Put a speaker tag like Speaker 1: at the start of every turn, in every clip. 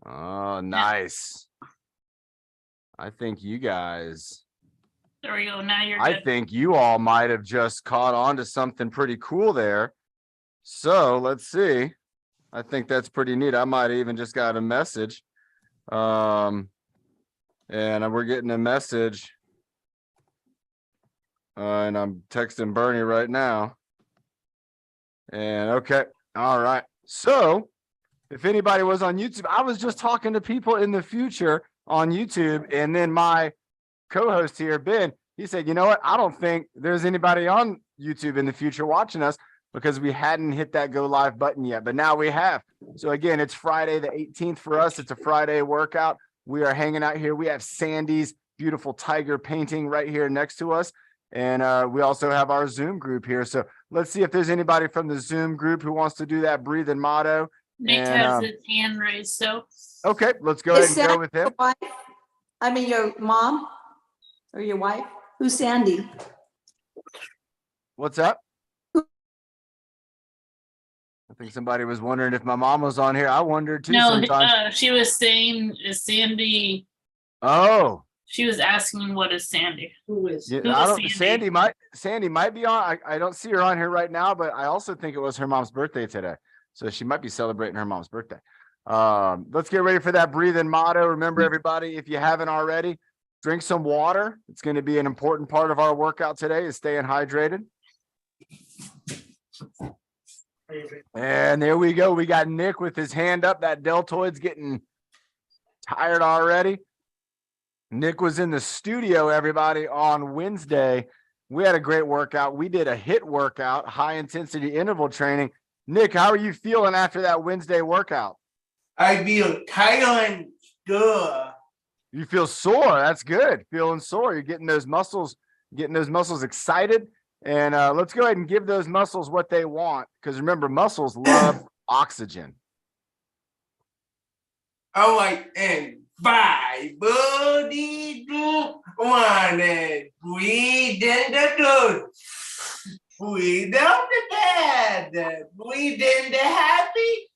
Speaker 1: Oh, nice. I think you guys.
Speaker 2: There we go. Now you're
Speaker 1: I
Speaker 2: good.
Speaker 1: think you all might have just caught on to something pretty cool there. So let's see. I think that's pretty neat. I might have even just got a message. And we're getting a message. And I'm texting Bernie right now. And okay. All right. So if anybody was on YouTube, I was just talking to people in the future on YouTube. And then my co-host here, Ben, he said, you know what? I don't think there's anybody on YouTube in the future watching us because we hadn't hit that go live button yet, but now we have. So again, it's Friday the 18th for us. It's a Friday workout. We are hanging out here. We have Sandy's beautiful tiger painting right here next to us. And we also have our Zoom group here. So let's see if there's anybody from the Zoom group who wants to do that breathing motto.
Speaker 2: Nick has his hand raised. So
Speaker 1: okay, let's go ahead and go with him.
Speaker 3: Your mom or your wife? Who's Sandy?
Speaker 1: What's up? I think somebody was wondering if my mom was on here. I wondered too.
Speaker 2: No,
Speaker 1: sometimes.
Speaker 2: She was saying, is Sandy?
Speaker 1: Oh,
Speaker 2: she was asking, what is Sandy?
Speaker 3: Who is?
Speaker 1: yeah, I don't. Sandy might be on. I don't see her on here right now, but I also think it was her mom's birthday today, so she might be celebrating her mom's birthday. Let's get ready for that breathing motto. Remember, everybody, if you haven't already, drink some water. It's going to be an important part of our workout today, is staying hydrated. And there we go. We got Nick with his hand up. That deltoid's getting tired already. Nick was in the studio, everybody, on Wednesday. We had a great workout. We did a HIIT workout, high intensity interval training. Nick, how are you feeling after that Wednesday workout?
Speaker 4: I feel tired and sore.
Speaker 1: You feel sore. That's good. Feeling sore. You're getting those muscles excited. And let's go ahead and give those muscles what they want. Because remember, muscles love oxygen.
Speaker 4: All right, and 5, 4, 3, 2, 1, and breathe in the good. Breathe out the bad. Breathe in the happy.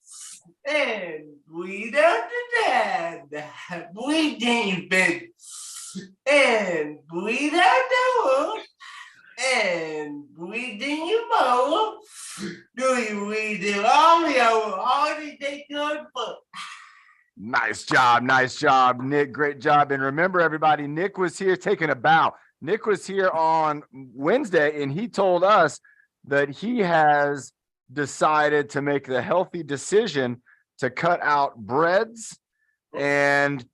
Speaker 4: And breathe out the bad. Breathe in bed. And breathe out the wood. And breathe in your mouth. Do you breathe in all the day good for?
Speaker 1: Nice job, Nick. Great job. And remember, everybody, Nick was here taking a bow. Nick was here on Wednesday, and he told us that he has decided to make the healthy decision to cut out breads and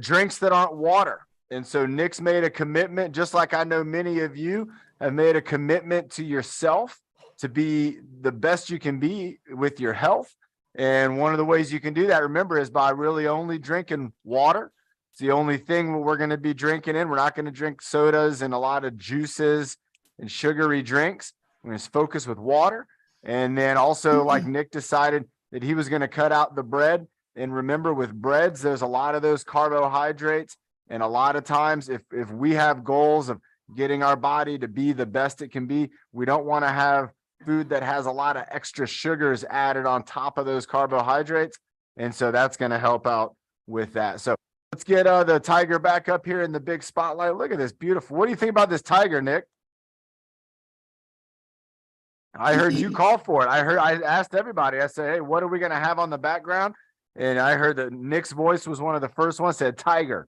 Speaker 1: drinks that aren't water. And so Nick's made a commitment, just like I know many of you have made a commitment to yourself to be the best you can be with your health. And one of the ways you can do that, remember, is by really only drinking water. It's the only thing we're going to be drinking in. We're not going to drink sodas and a lot of juices and sugary drinks. We're going to focus with water. And then also, like Nick decided that he was going to cut out the bread. And remember, with breads, there's a lot of those carbohydrates. And a lot of times, if we have goals of getting our body to be the best it can be, we don't want to have food that has a lot of extra sugars added on top of those carbohydrates. And so that's going to help out with that. So let's get the tiger back up here in the big spotlight. Look at this beautiful. What do you think about this tiger, Nick? I heard you call for it. I asked everybody. I said, hey, what are we going to have on the background? And I heard that Nick's voice was one of the first ones, said tiger.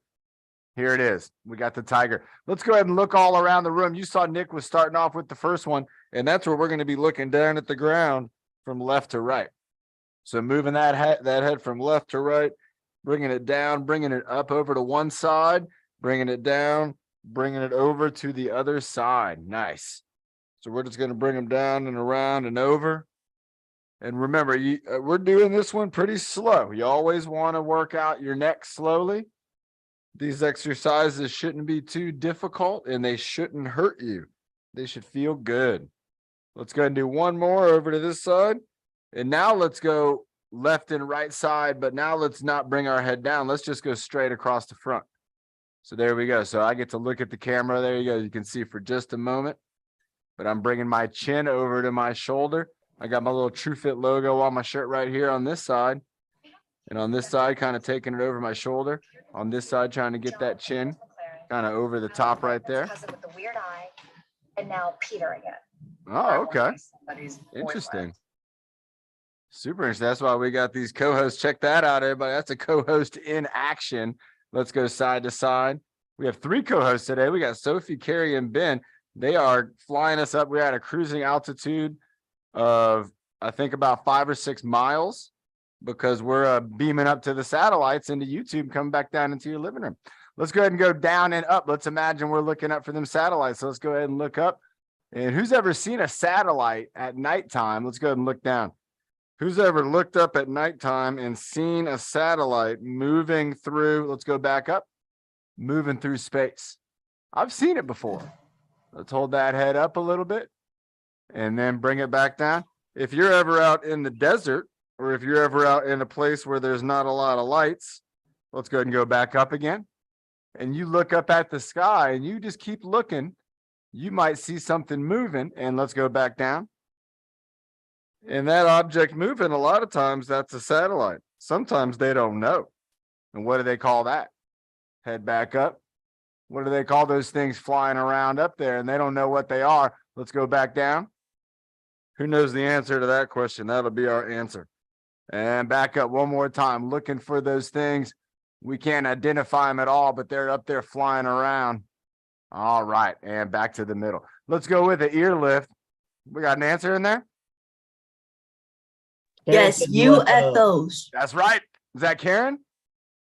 Speaker 1: Here it is. We got the tiger. Let's go ahead and look all around the room. You saw Nick was starting off with the first one, and that's where we're going to be looking down at the ground from left to right. So moving that head from left to right, bringing it down, bringing it up over to one side, bringing it down, bringing it over to the other side. Nice. So we're just going to bring them down and around and over. And remember, we're doing this one pretty slow. You always want to work out your neck slowly. These exercises shouldn't be too difficult, and they shouldn't hurt you. They should feel good. Let's go ahead and do one more over to this side. And now let's go left and right side, but now let's not bring our head down. Let's just go straight across the front. So there we go. So I get to look at the camera. There you go. You can see for just a moment, but I'm bringing my chin over to my shoulder. I got my little TruFit logo on my shirt right here on this side. And on this side, kind of taking it over my shoulder. On this side, trying to get that chin kind of over the top right there.
Speaker 5: With the weird eye, and now Peter again.
Speaker 1: Oh, okay. Interesting. Super interesting. That's why we got these co-hosts. Check that out, everybody. That's a co-host in action. Let's go side to side. We have 3 co-hosts today. We got Sophie, Carrie, and Ben. They are flying us up. We're at a cruising altitude of, I think, about 5 or 6 miles because we're beaming up to the satellites into YouTube, coming back down into your living room. Let's go ahead and go down and up. Let's imagine we're looking up for them satellites. So let's go ahead and look up. And who's ever seen a satellite at nighttime? Let's go ahead and look down. Who's ever looked up at nighttime and seen a satellite moving through? Let's go back up, moving through space. I've seen it before. Let's hold that head up a little bit and then bring it back down. If you're ever out in the desert, or if you're ever out in a place where there's not a lot of lights, let's go ahead and go back up again. And you look up at the sky and you just keep looking. You might see something moving, and let's go back down. And that object moving, a lot of times that's a satellite. Sometimes they don't know. And what do they call that? Head back up. What do they call those things flying around up there? And they don't know what they are. Let's go back down. Who knows the answer to that question? That'll be our answer. And back up one more time, looking for those things. We can't identify them at all, but they're up there flying around. All right, and back to the middle. Let's go with the ear lift. We got an answer in there?
Speaker 3: Yes, UFOs.
Speaker 1: That's right. Is that Karen?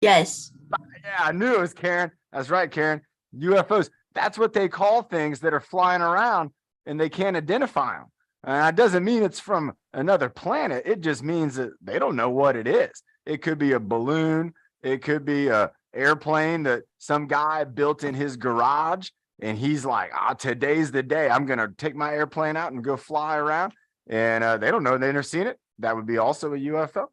Speaker 3: Yes.
Speaker 1: Yeah, I knew it was Karen. That's right, Karen. UFOs. That's what they call things that are flying around and they can't identify them. And that doesn't mean it's from another planet. It just means that they don't know what it is. It could be a balloon. It could be a airplane that some guy built in his garage. And he's like, today's the day. I'm going to take my airplane out and go fly around. And they don't know. They've never seen it. That would be also a UFO.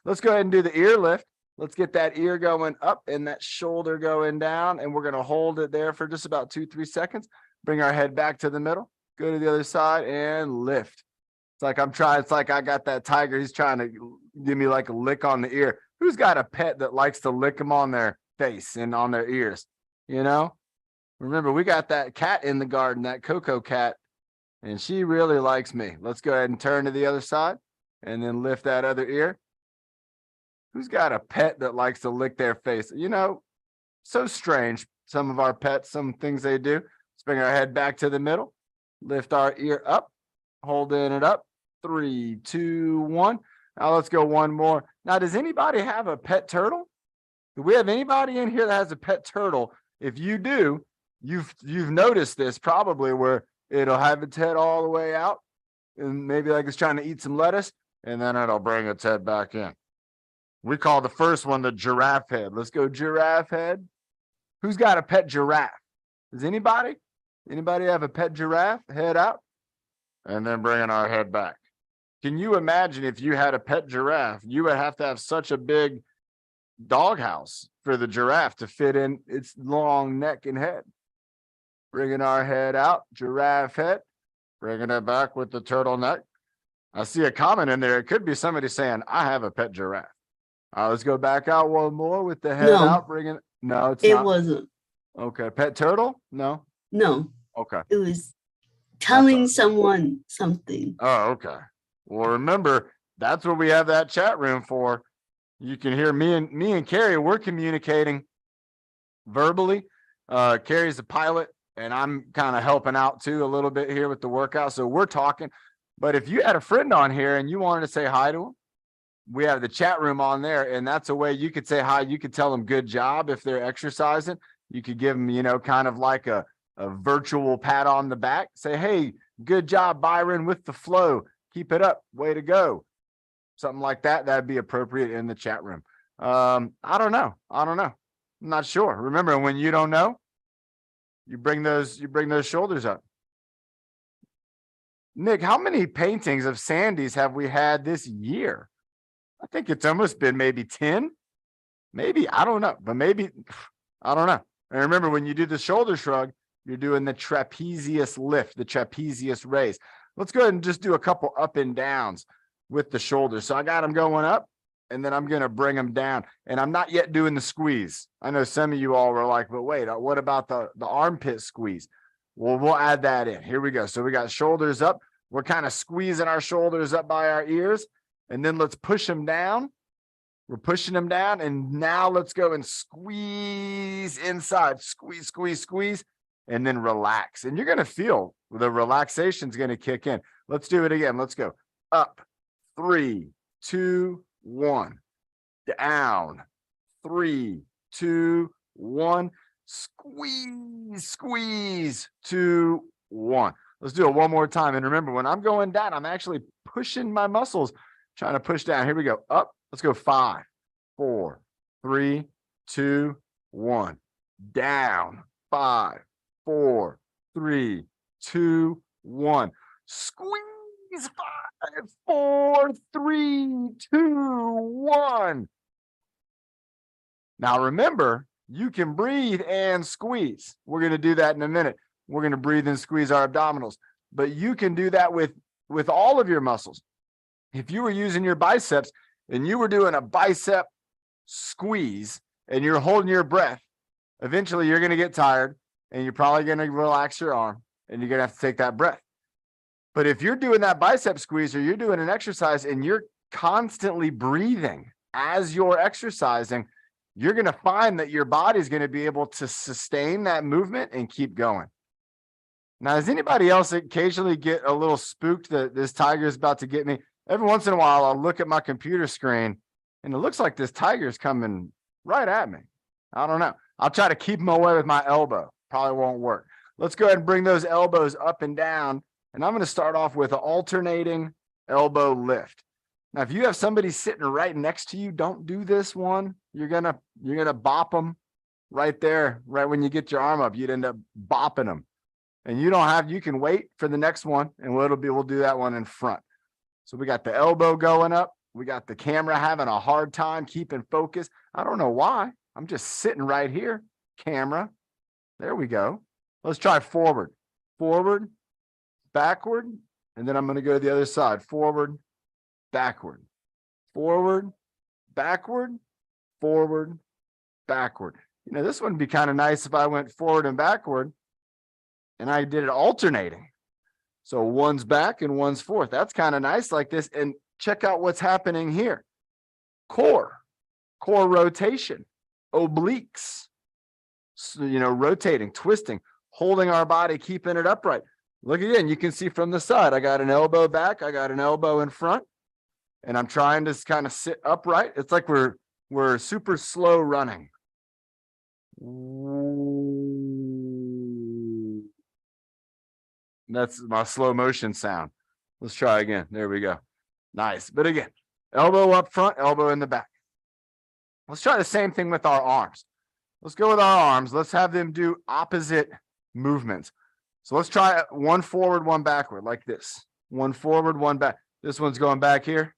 Speaker 1: Let's go ahead and do the ear lift. Let's get that ear going up and that shoulder going down. And we're going to hold it there for just about 2-3 seconds. Bring our head back to the middle. Go to the other side and lift. It's like it's like I got that tiger. He's trying to give me like a lick on the ear. Who's got a pet that likes to lick them on their face and on their ears? You know, remember, we got that cat in the garden, that Coco cat, and she really likes me. Let's go ahead and turn to the other side and then lift that other ear. Who's got a pet that likes to lick their face? You know, so strange. Some of our pets, some things they do. Let's bring our head back to the middle. Lift our ear up, holding it up. 3, 2, 1. Now let's go one more. Now, does anybody have a pet turtle? Do we have anybody in here that has a pet turtle? If you do, you've noticed this probably, where it'll have its head all the way out and maybe like it's trying to eat some lettuce, and then it'll bring its head back in. We call the first one the giraffe head. Let's go giraffe head. Who's got a pet giraffe? Does anybody? Anybody have a pet giraffe? Head out and then bringing our head back. Can you imagine if you had a pet giraffe? You would have to have such a big doghouse for the giraffe to fit in its long neck and head. Bringing our head out, giraffe head, bringing it back with the turtleneck. I see a comment in there. It could be somebody saying, I have a pet giraffe. Let's go back out one more with the head out, bringing it. No, it's not.
Speaker 3: It wasn't.
Speaker 1: Okay, pet turtle? No.
Speaker 3: No,
Speaker 1: Okay.
Speaker 3: it was telling someone something.
Speaker 1: Oh, okay. Well, remember, that's what we have that chat room for. You can hear me and Carrie, we're communicating verbally. Carrie's a pilot, and I'm kind of helping out too a little bit here with the workout. So we're talking. But if you had a friend on here and you wanted to say hi to them, we have the chat room on there, and that's a way you could say hi. You could tell them good job if they're exercising. You could give them, you know, kind of like a virtual pat on the back. Say, hey, good job, Byron, with the flow. Keep it up. Way to go. Something like that. That'd be appropriate in the chat room. I don't know. I'm not sure. Remember, when you don't know, you bring those shoulders up. Nick, how many paintings of Sandy's have we had this year? I think it's almost been maybe 10. Maybe, I don't know, but maybe, I don't know. And remember, when you do the shoulder shrug, you're doing the trapezius lift, the trapezius raise. Let's go ahead and just do a couple up and downs with the shoulders. So I got them going up and then I'm going to bring them down. And I'm not yet doing the squeeze. I know some of you all were like, but wait, what about the armpit squeeze? Well, we'll add that in. Here we go. So we got shoulders up. We're kind of squeezing our shoulders up by our ears. And then let's push them down. We're pushing them down. And now let's go and squeeze inside. Squeeze, squeeze, squeeze. And then relax. And you're going to feel the relaxation is going to kick in. Let's do it again. Let's go. Up. 3, 2, 1. Down. 3, 2, 1. Squeeze, squeeze. 2, 1. Let's do it one more time. And remember, when I'm going down, I'm actually pushing my muscles, trying to push down. Here we go. Up. Let's go. 5, 4, 3, 2, 1. Down. 5, 4, 3, 2, 1. Squeeze. 5, 4, 3, 2, 1. Now remember, you can breathe and squeeze. We're going to do that in a minute. We're going to breathe and squeeze our abdominals, but you can do that with all of your muscles. If you were using your biceps and you were doing a bicep squeeze and you're holding your breath, eventually you're going to get tired and you're probably going to relax your arm and you're going to have to take that breath. But if you're doing that bicep squeeze or you're doing an exercise and you're constantly breathing as you're exercising, you're going to find that your body's going to be able to sustain that movement and keep going. Now, does anybody else occasionally get a little spooked that this tiger is about to get me? Every once in a while, I'll look at my computer screen and it looks like this tiger is coming right at me. I don't know. I'll try to keep him away with my elbow. Probably won't work. Let's go ahead and bring those elbows up and down. And I'm going to start off with an alternating elbow lift. Now, if you have somebody sitting right next to you, don't do this one. You're gonna bop them right there, right when you get your arm up. You'd end up bopping them. And you can wait for the next one, and we'll do that one in front. So we got the elbow going up. We got the camera having a hard time keeping focus. I don't know why. I'm just sitting right here. Camera. There we go. Let's try forward, backward, and then I'm going to go to the other side. Forward, backward, forward, backward, forward, backward. You know, this one would be kind of nice if I went forward and backward and I did it alternating. So one's back and one's forth. That's kind of nice like this. And check out what's happening here. Core rotation, obliques, so, rotating, twisting, holding our body, keeping it upright. Look again, you can see from the side, I got an elbow back, I got an elbow in front, and I'm trying to kind of sit upright. It's like we're super slow running. That's my slow motion sound. Let's try again. There we go. Nice. But again, elbow up front, elbow in the back. Let's try the same thing with our arms. Let's go with our arms. Let's have them do opposite movements. So let's try one forward, one backward, like this. One forward, one back. This one's going back here.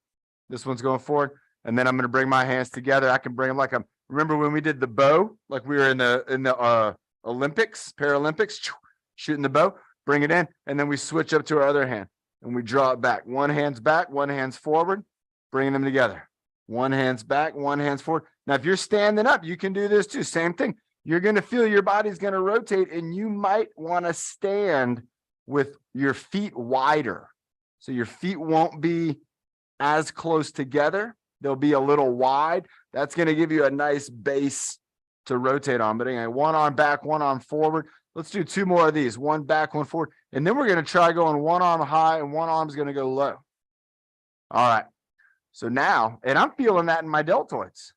Speaker 1: This one's going forward. And then I'm going to bring my hands together. I can bring them like remember when we did the bow, like we were in the Olympics, Paralympics, shooting the bow, bring it in. And then we switch up to our other hand and we draw it back. One hand's back, one hand's forward, bringing them together. One hand's back, one hand's forward. Now, if you're standing up, you can do this too. Same thing. You're going to feel your body's going to rotate, and you might want to stand with your feet wider. So your feet won't be as close together. They'll be a little wide. That's going to give you a nice base to rotate on. But anyway, one arm back, one arm forward. Let's do 2 more of these. One back, one forward. And then we're going to try going one arm high and one arm's going to go low. All right. So now, and I'm feeling that in my deltoids,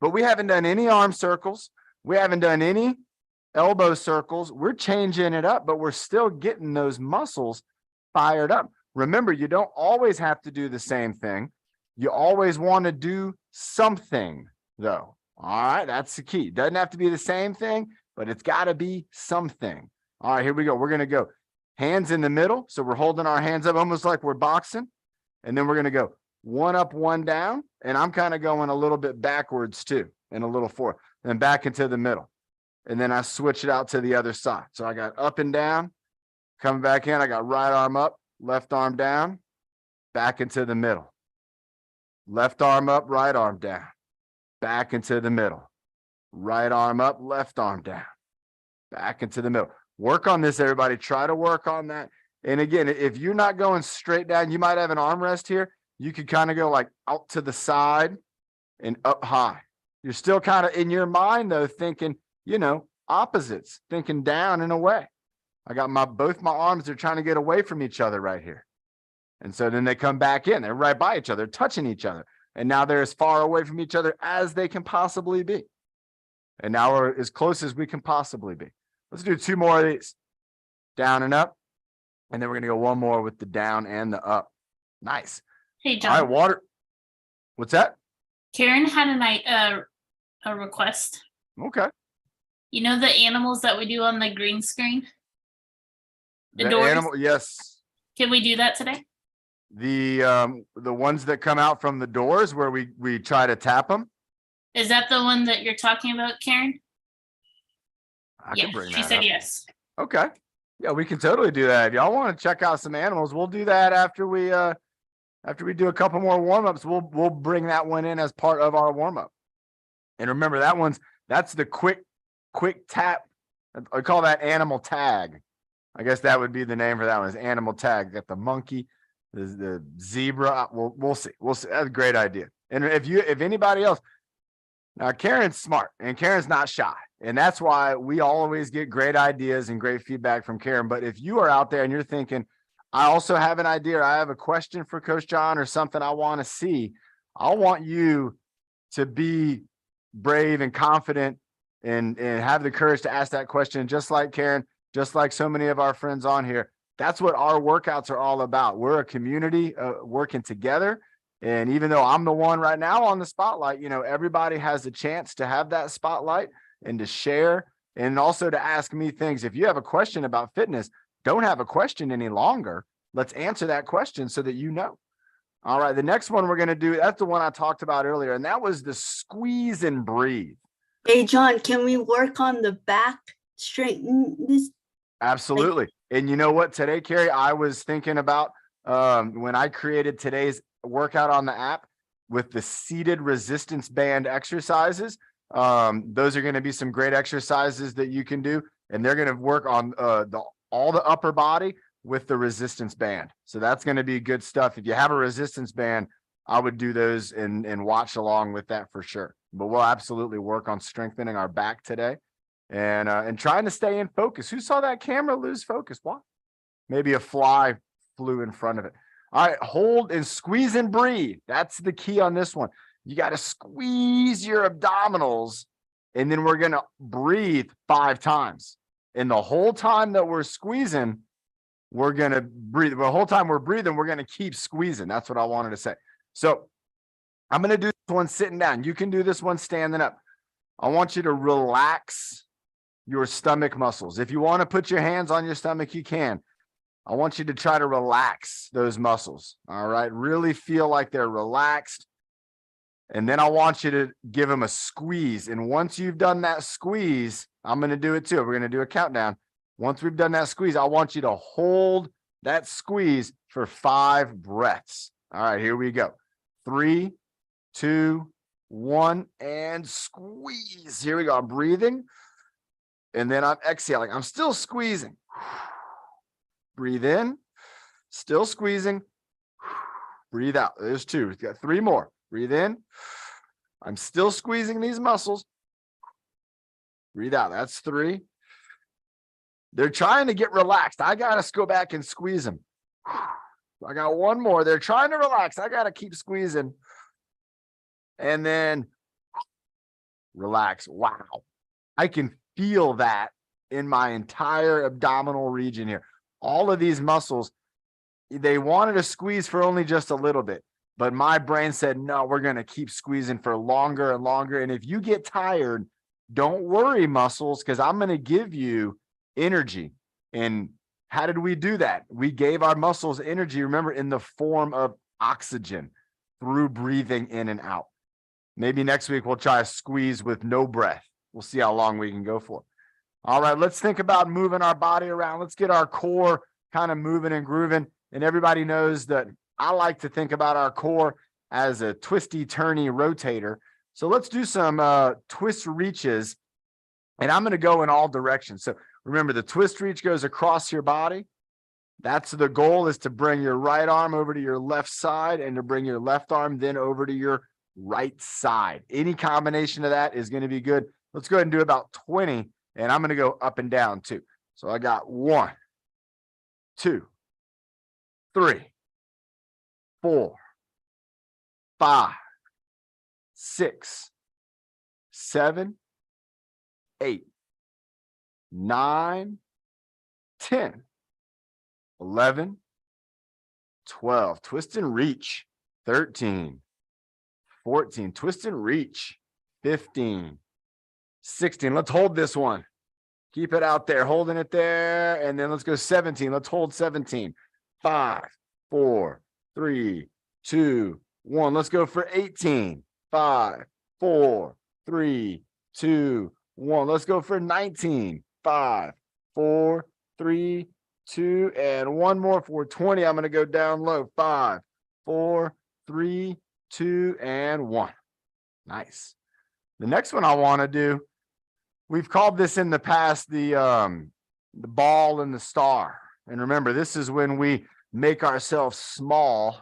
Speaker 1: but we haven't done any arm circles. We haven't done any elbow circles. We're changing it up, but we're still getting those muscles fired up. Remember, you don't always have to do the same thing. You always want to do something, though. All right, that's the key. Doesn't have to be the same thing, but it's got to be something. All right, here we go. We're going to go hands in the middle. So we're holding our hands up almost like we're boxing. And then we're going to go one up, one down. And I'm kind of going a little bit backwards too, and a little forward, and back into the middle. And then I switch it out to the other side. So I got up and down, coming back in. I got right arm up, left arm down, back into the middle. Left arm up, right arm down. Back into the middle. Right arm up, left arm down. Back into the middle. Work on this, everybody. Try to work on that. And again, if you're not going straight down, you might have an armrest here. You could kind of go like out to the side and up high. You're still kind of in your mind, though, thinking, you know, opposites, thinking down and away. I got both my arms, they're trying to get away from each other right here. And so then they come back in, they're right by each other, touching each other. And now they're as far away from each other as they can possibly be. And now we're as close as we can possibly be. Let's do 2 more of these. Down and up. And then we're going to go 1 more with the down and the up. Nice.
Speaker 2: Hey,
Speaker 1: All
Speaker 2: John.
Speaker 1: right, water. What's that?
Speaker 2: Karen had a request.
Speaker 1: Okay.
Speaker 2: You know the animals that we do on the green screen? The
Speaker 1: The
Speaker 2: doors?
Speaker 1: animal, yes.
Speaker 2: Can we do that today?
Speaker 1: The ones that come out from the doors where we try to tap them.
Speaker 2: Is that the one that you're talking about, Karen?
Speaker 1: I
Speaker 2: Yeah,
Speaker 1: can bring
Speaker 2: she
Speaker 1: that
Speaker 2: said
Speaker 1: up.
Speaker 2: yes.
Speaker 1: Okay. Yeah, we can totally do that. If y'all want to check out some animals, we'll do that after we do a couple more warm-ups. We'll bring that one in as part of our warm-up. And remember, that's the quick tap. I call that animal tag. I guess that would be the name for that one, is animal tag. Got the monkey, the zebra. We'll see. That's a great idea. And if anybody else, now Karen's smart and Karen's not shy. And that's why we always get great ideas and great feedback from Karen. But if you are out there and you're thinking, I also have an idea, or I have a question for Coach John or something I want to see, I want you to be brave and confident and have the courage to ask that question, just like Karen, just like so many of our friends on here. That's what our workouts are all about. We're a community working together. And even though I'm the one right now on the spotlight, you know, everybody has a chance to have that spotlight and to share and also to ask me things. If you have a question about fitness, don't have a question any longer. Let's answer that question so that you know. All right, the next one we're going to do, that's the one I talked about earlier, and that was the squeeze and breathe.
Speaker 6: Hey, John, can we work on the back? Straighten this?
Speaker 1: Absolutely. And you know what, today, Carrie, I was thinking about when I created today's workout on the app with the seated resistance band exercises. Those are going to be some great exercises that you can do, and they're going to work on all the upper body with the resistance band. So that's going to be good stuff. If you have a resistance band, I would do those and watch along with that for sure. But we'll absolutely work on strengthening our back today and trying to stay in focus. Who saw that camera lose focus? What? Maybe a fly flew in front of it. All right, hold and squeeze and breathe. That's the key on this one. You got to squeeze your abdominals, and then we're going to breathe 5 times. And the whole time that we're squeezing, we're going to breathe. The whole time we're breathing, we're going to keep squeezing. That's what I wanted to say. So I'm going to do this one sitting down. You can do this one standing up. I want you to relax your stomach muscles. If you want to put your hands on your stomach, you can. I want you to try to relax those muscles. All right. Really feel like they're relaxed. And then I want you to give them a squeeze. And once you've done that squeeze, I'm going to do it too. We're going to do a countdown. Once we've done that squeeze, I want you to hold that squeeze for 5 breaths. All right, here we go. 3, 2, 1, and squeeze. Here we go. I'm breathing. And then I'm exhaling. I'm still squeezing. Breathe in. Still squeezing. Breathe out. There's 2. We've got 3 more. Breathe in. I'm still squeezing these muscles. Breathe out. That's 3. They're trying to get relaxed. I got to go back and squeeze them. I got 1 more. They're trying to relax. I got to keep squeezing. And then relax. Wow. I can feel that in my entire abdominal region here. All of these muscles, they wanted to squeeze for only just a little bit. But my brain said, no, we're going to keep squeezing for longer and longer. And if you get tired, don't worry, muscles, because I'm going to give you energy. And how did we do that? We gave our muscles energy, remember, in the form of oxygen through breathing in and out. Maybe next week we'll try a squeeze with no breath. We'll see how long we can go for. All right, let's think about moving our body around. Let's get our core kind of moving and grooving. And everybody knows that I like to think about our core as a twisty, turny rotator. So let's do some twist reaches. And I'm going to go in all directions. So remember, the twist reach goes across your body. That's the goal, is to bring your right arm over to your left side and to bring your left arm then over to your right side. Any combination of that is going to be good. Let's go ahead and do about 20. And I'm going to go up and down too. So I got 1, 2, 3, 4, 5, 6, 7, 8, 9, 10, 11, 12. Twist and reach. 13, 14. Twist and reach. 15, 16. Let's hold this one. Keep it out there, holding it there. And then let's go 17. Let's hold 17. 5, 4, 3, 2, 1. Let's go for 18. 5, 4, 3, 2, 1. Let's go for 19. 5, 4, 3, 2, and one more for 20. I'm going to go down low. 5, 4, 3, 2, and 1. Nice. The next one I want to do, we've called this in the past the ball and the star. And remember, this is when we make ourselves small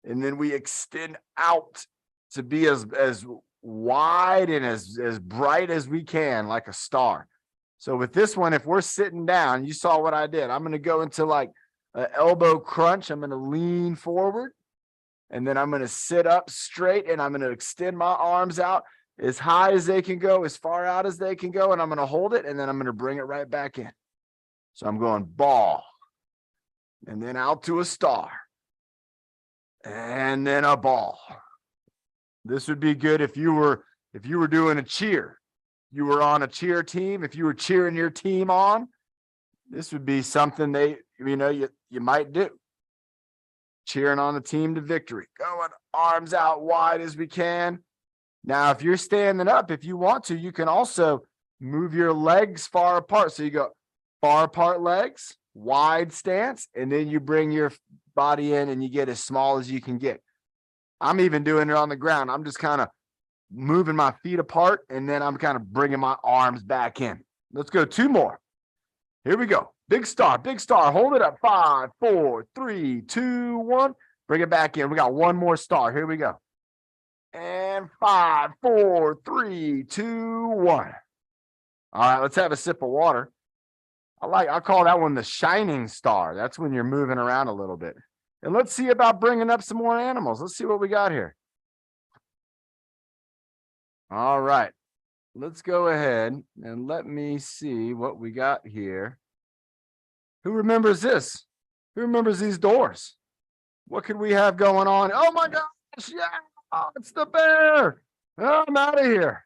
Speaker 1: and then we extend out to be as wide and as bright as we can, like a star. So with this one, if we're sitting down, you saw what I did. I'm going to go into like an elbow crunch. I'm going to lean forward and then I'm going to sit up straight and I'm going to extend my arms out as high as they can go, as far out as they can go. And I'm going to hold it and then I'm going to bring it right back in. So I'm going ball and then out to a star and then a ball. This would be good if you were doing a cheer. You were on a cheer team. If you were cheering your team on, this would be something you might do. Cheering on the team to victory. Going arms out wide as we can. Now, if you're standing up, if you want to, you can also move your legs far apart. So you go far apart legs, wide stance, and then you bring your body in and you get as small as you can get. I'm even doing it on the ground. I'm just kind of moving my feet apart, and then I'm kind of bringing my arms back in. Let's go 2 more. Here we go. Big star, big star. Hold it up. 5, 4, 3, 2, 1. Bring it back in. We got 1 more star. Here we go. And 5, 4, 3, 2, 1. All right, let's have a sip of water. I call that one the shining star. That's when you're moving around a little bit. And let's see about bringing up some more animals. Let's see what we got here. All right, let's go ahead and let me see what we got here. Who remembers this? Who remembers these doors? What could we have going on? Oh my gosh, yeah, oh, it's the bear. Oh, I'm out of here.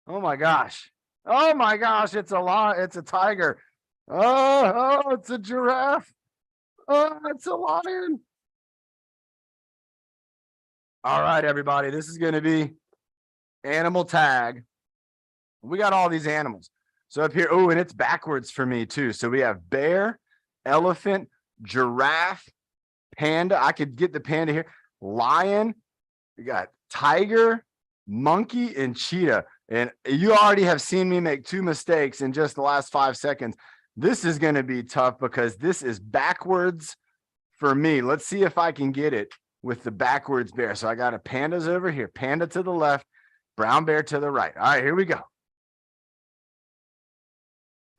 Speaker 1: Oh my gosh. Oh my gosh, it's a lion, it's a tiger. Oh, it's a giraffe. Oh, it's a lion. All right, everybody, this is going to be animal tag. We got all these animals. So up here, oh, and it's backwards for me too. So we have bear, elephant, giraffe, panda. I could get the panda here. Lion. We got tiger, monkey, and cheetah. And you already have seen me make 2 mistakes in just the last 5 seconds. This is going to be tough because this is backwards for me. Let's see if I can get it with the backwards bear. So I got a pandas over here, panda to the left, brown bear to the right. All right, here we go.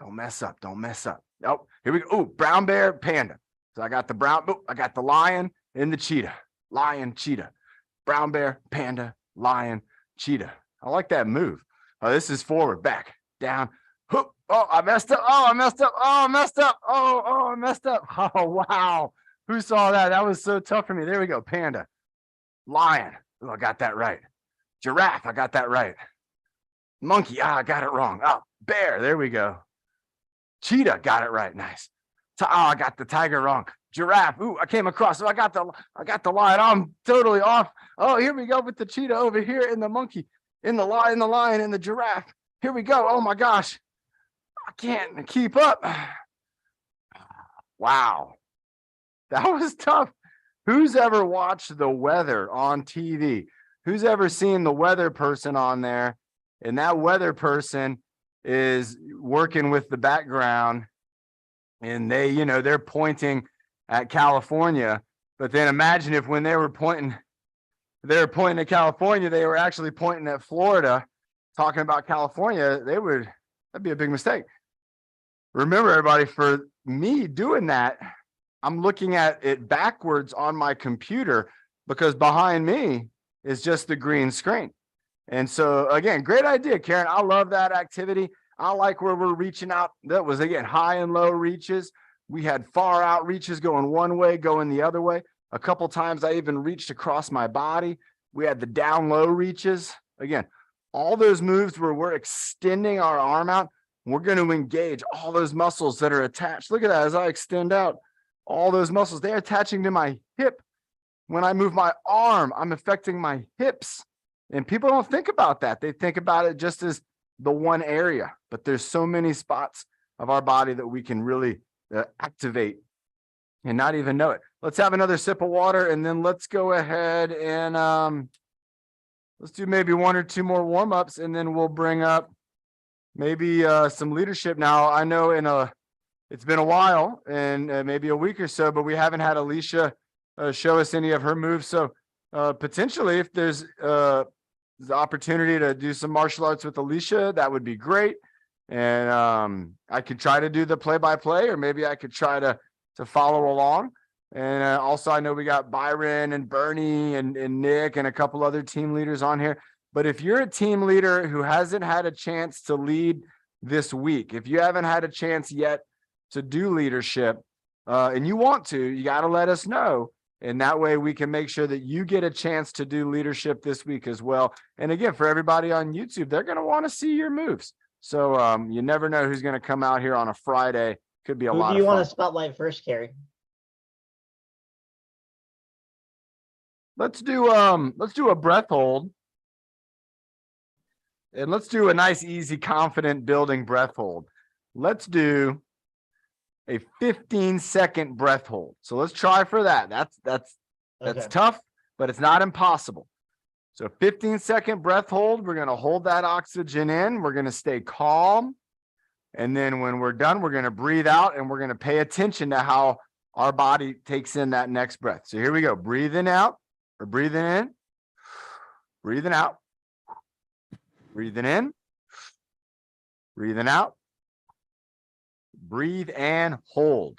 Speaker 1: Don't mess up. Don't mess up. Oh, here we go. Oh, brown bear, panda. So I got the brown, oh, I got the lion and the cheetah. Lion, cheetah. Brown bear, panda, lion, cheetah. I like that move. Oh, this is forward, back, down. Oh, I messed up. Oh, I messed up. Oh, I messed up. Oh, I messed up. Oh, wow. Who saw that? That was so tough for me. There we go. Panda, lion. Oh, I got that right. Giraffe. I got that right. Monkey. I got it wrong. Oh, bear. There we go. Cheetah. Got it right. Nice. I got the tiger wrong. Giraffe. Ooh, I came across. So I got the lion. I'm totally off. Oh, here we go with the cheetah over here and the monkey, in the lion and the giraffe. Here we go. Oh my gosh. I can't keep up. Wow. That was tough. Who's ever watched the weather on TV? Who's ever seen the weather person on there? And that weather person is working with the background and they, you know, they're pointing at California. But then imagine if when they were pointing at California, they were actually pointing at Florida, talking about California, that'd be a big mistake. Remember, everybody, for me doing that, I'm looking at it backwards on my computer because behind me is just the green screen. And so again, great idea, Karen. I love that activity. I like where we're reaching out. That was, again, high and low reaches. We had far out reaches going one way, going the other way. A couple times I even reached across my body. We had the down low reaches. Again, all those moves where we're extending our arm out, we're going to engage all those muscles that are attached. Look at that. As I extend out, all those muscles, they're attaching to my hip. When I move my arm, I'm affecting my hips. And people don't think about that. They think about it just as the one area, but there's so many spots of our body that we can really activate and not even know it. Let's have another sip of water, and then let's go ahead and let's do maybe one or two more warm-ups, and then we'll bring up maybe some leadership. Now, I know it's been a while and maybe a week or so, but we haven't had Alicia show us any of her moves. So potentially, if there's the opportunity to do some martial arts with Alicia, that would be great. And I could try to do the play-by-play, or maybe I could try to follow along. And also, I know we got Byron and Bernie and Nick and a couple other team leaders on here. But if you're a team leader who hasn't had a chance to lead this week, if you haven't had a chance yet to do leadership and you want to, you got to let us know. And that way we can make sure that you get a chance to do leadership this week as well. And again, for everybody on YouTube, they're going to want to see your moves. So you never know who's going to come out here on a Friday. Could be a lot of fun.
Speaker 7: Who do you want to spotlight first, Carrie?
Speaker 1: Let's do a breath hold. And let's do a nice, easy, confident building breath hold. Let's do a 15-second breath hold. So let's try for that. That's
Speaker 7: Okay.
Speaker 1: tough, but it's not impossible. So 15-second breath hold. We're going to hold that oxygen in. We're going to stay calm. And then when we're done, we're going to breathe out, and we're going to pay attention to how our body takes in that next breath. So here we go. Breathing out, or breathing in, breathing out, breathing in, breathing out, breathe and hold.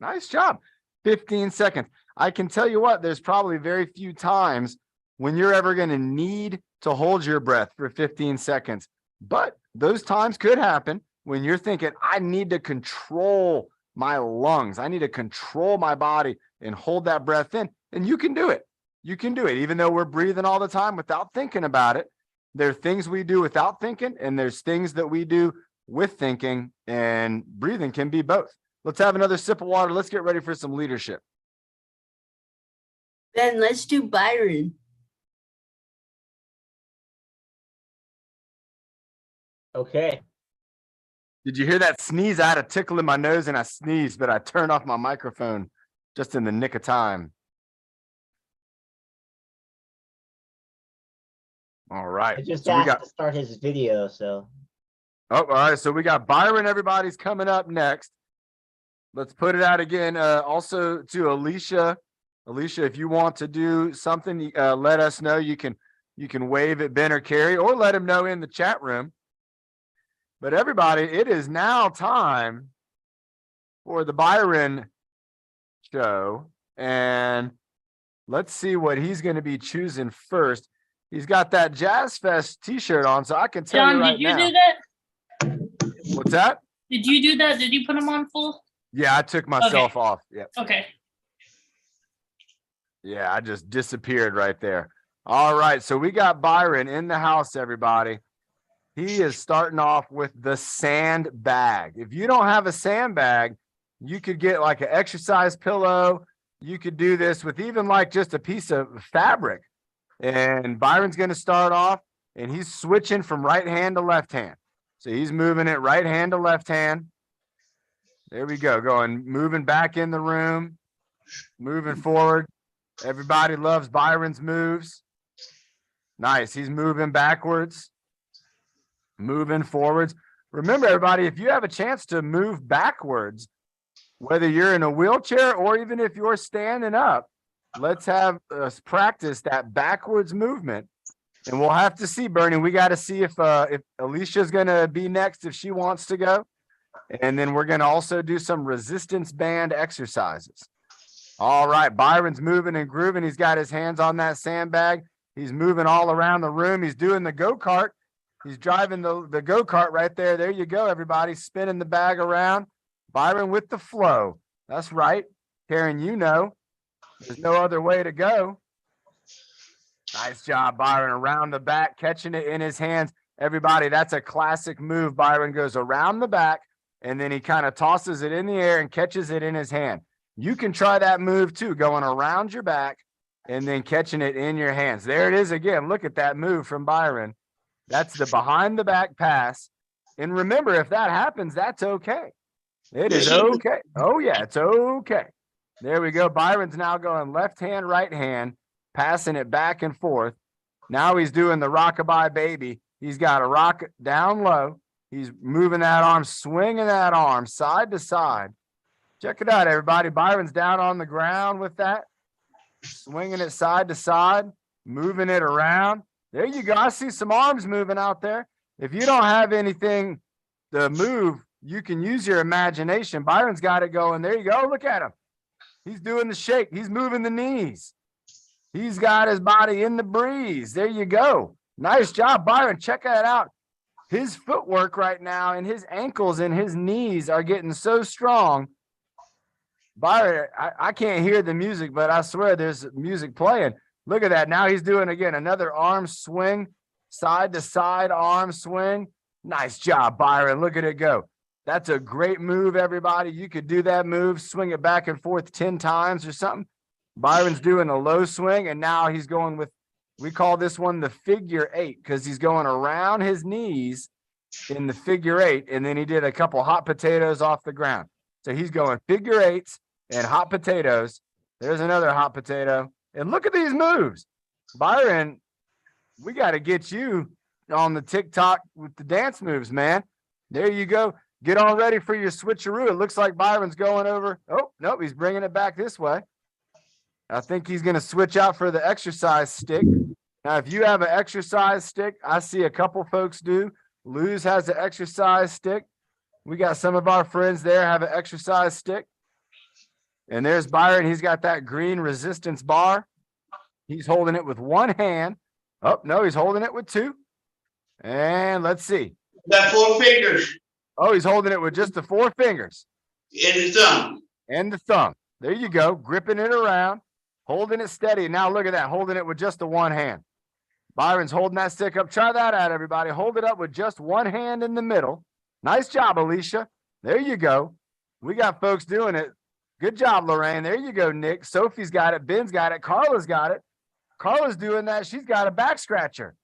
Speaker 1: Nice job. 15 seconds. I can tell you what, there's probably very few times when you're ever going to need to hold your breath for 15 seconds. But those times could happen when you're thinking, I need to control my lungs. I need to control my body and hold that breath in. And you can do it. You can do it. Even though we're breathing all the time without thinking about it, there are things we do without thinking, and there's things that we do with thinking, and breathing can be both. Let's have another sip of water. Let's get ready for some leadership.
Speaker 6: Then let's do Byron.
Speaker 7: Okay.
Speaker 1: Did you hear that sneeze? I had a tickle in my nose and I sneezed, but I turned off my microphone just in the nick of time. All right.
Speaker 7: I just
Speaker 1: So we
Speaker 7: asked
Speaker 1: got,
Speaker 7: to start his video, so.
Speaker 1: oh, all right. So we got Byron. Everybody's coming up next. Let's put it out again. Also to Alicia. Alicia, if you want to do something, let us know. You can wave at Ben or Carrie, or let him know in the chat room. But everybody, it is now time for the Byron show. And let's see what he's going to be choosing first. He's got that Jazz Fest t-shirt on, so I can tell
Speaker 2: John,
Speaker 1: you right
Speaker 2: did you
Speaker 1: now.
Speaker 2: do that?
Speaker 1: What's that?
Speaker 2: Did you do that? Did you put them on full?
Speaker 1: Yeah, I took myself off. Yeah.
Speaker 2: Okay.
Speaker 1: Yeah, I just disappeared right there. All right, so we got Byron in the house, everybody. He is starting off with the sandbag. If you don't have a sandbag, you could get like an exercise pillow. you could do this with even like just a piece of fabric. And Byron's going to start off and he's switching from right hand to left hand. So he's moving it right hand to left hand. There we go. Moving back in the room, moving forward. Everybody loves Byron's moves. Nice. He's moving backwards, moving forwards. Remember, everybody, if you have a chance to move backwards, whether you're in a wheelchair or even if you're standing up, let's have us practice that backwards movement. And we'll have to see, Bernie. We got to see if Alicia's going to be next if she wants to go. And then we're going to also do some resistance band exercises. All right. Byron's moving and grooving. He's got his hands on that sandbag. He's moving all around the room. He's doing the go-kart. He's driving the go-kart right there. There you go, everybody. Spinning the bag around. Byron with the flow. That's right. Karen, you know, there's no other way to go. Nice job, Byron. Around the back, catching it in his hands. Everybody, that's a classic move. Byron goes around the back, and then he kind of tosses it in the air and catches it in his hand. You can try that move too, going around your back and then catching it in your hands. There it is again. Look at that move from Byron. That's the behind the back pass. And remember, if that happens, that's okay. It is okay. Oh, yeah, it's okay. There we go. Byron's now going left hand, right hand, passing it back and forth. Now he's doing the rockabye baby. He's got a rock down low. He's moving that arm, swinging that arm side to side. Check it out, everybody. Byron's down on the ground with that, swinging it side to side, moving it around. There you go. I see some arms moving out there. If you don't have anything to move, you can use your imagination. Byron's got it going. There you go. Look at him. He's doing the shake. He's moving the knees. He's got his body in the breeze. There you go. Nice job, Byron. Check that out. His footwork right now and his ankles and his knees are getting so strong. Byron, I can't hear the music, but I swear there's music playing. Look at that. Now he's doing, again, another arm swing, side to side arm swing. Nice job, Byron. Look at it go. That's a great move, everybody. You could do that move, swing it back and forth 10 times or something. Byron's doing a low swing, and now he's going with, we call this one the figure eight because he's going around his knees in the figure eight, and then he did a couple hot potatoes off the ground. So he's going figure eights and hot potatoes. There's another hot potato. And look at these moves. Byron, we got to get you on the TikTok with the dance moves, man. There you go. Get all ready for your switcheroo. It looks like Byron's going over. Oh, nope, he's bringing it back this way. I think he's going to switch out for the exercise stick. Now, if you have an exercise stick, I see a couple folks do. Luz has an exercise stick. We got some of our friends there have an exercise stick. And there's Byron. He's got that green resistance bar. He's holding it with one hand. Oh, no, he's holding it with two. And let's see.
Speaker 8: Got 4 fingers.
Speaker 1: Oh, he's holding it with just the 4 fingers.
Speaker 8: And the thumb.
Speaker 1: And the thumb. There you go. Gripping it around, holding it steady. Now look at that. Holding it with just the one hand. Byron's holding that stick up. Try that out, everybody. Hold it up with just one hand in the middle. Nice job, Alicia. There you go. We got folks doing it. Good job, Lorraine. There you go, Nick. Sophie's got it. Ben's got it. Carla's got it. Carla's doing that. She's got a back scratcher.